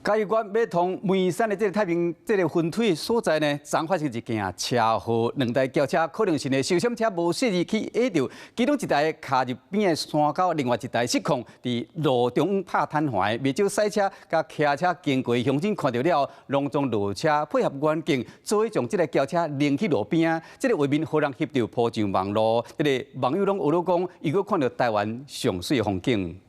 嘉义县要同梅山的太平分水所在呢，昨发生一件车祸，两台轿车可能是呢受险车无适宜去压着，其中一台卡入边的山沟，另外一台失控伫路中拍瘫痪。未少赛车甲骑车经过乡亲看到了，隆重落车配合远景，做伙将这个轿车拎去路边。这个画面互人翕到铺上网络，这个网友拢学了讲，如果看到台湾上水的风景。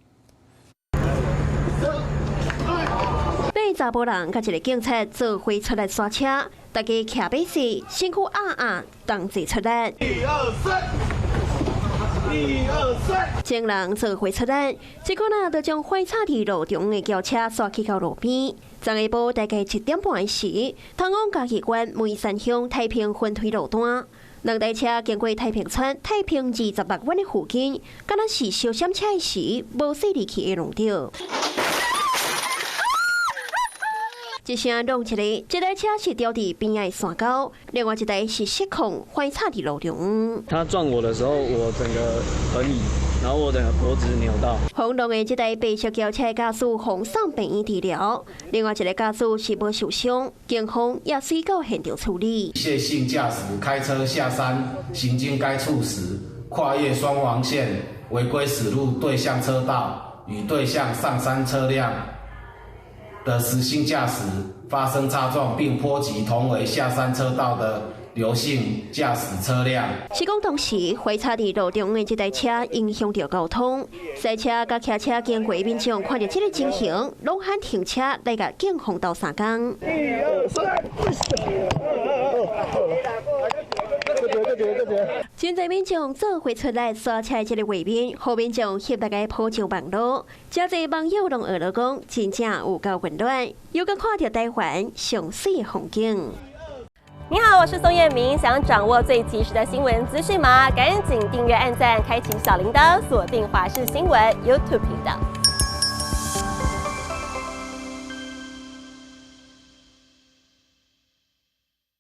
查甫人甲一个警察做伙出来刷车，大家骑马时身躯同齐出力。1、2、3，1、2、3。众人做伙出力，这可能就将坏插伫路中的轿车刷去到路边。昨下晡大概7点半时，通往嘉义县梅山乡太平分水路段，两台车经过太平村太平26院的附近，敢若是小险车时无适离去的路着。 一声弄起来，一台车是掉伫边仔山沟，另外一台是失控坏插伫路中。他撞我的时候，我整个横移，然后我整个脖子扭到。轰动的这台白色轿车驾驶送上病院治疗，另外一个驾驶是无受伤，警方也随到现场处理。械性驾驶开车下山行经该处时，跨越双黄线，违规驶入对向车道，与对向上山车辆 的实行驾驶发生擦撞，并波及同为下山车道的刘姓驾驶车辆。施工同时，坏插伫路中的这台车影响到交通，赛车甲骑车经过民众看到这个情形，拢喊停车来甲警方斗相共。1、2、3。 真侪民众做伙出来刷车这个画面，后面将翕大家铺上网络，真侪网友拢学了讲，真正有够混乱，又搁看到台湾上水的风景。你好，我是宋彦明，想掌握最及时的新闻资讯吗？赶紧订阅、按赞、开启小铃铛，锁定华视新闻 YouTube 频道。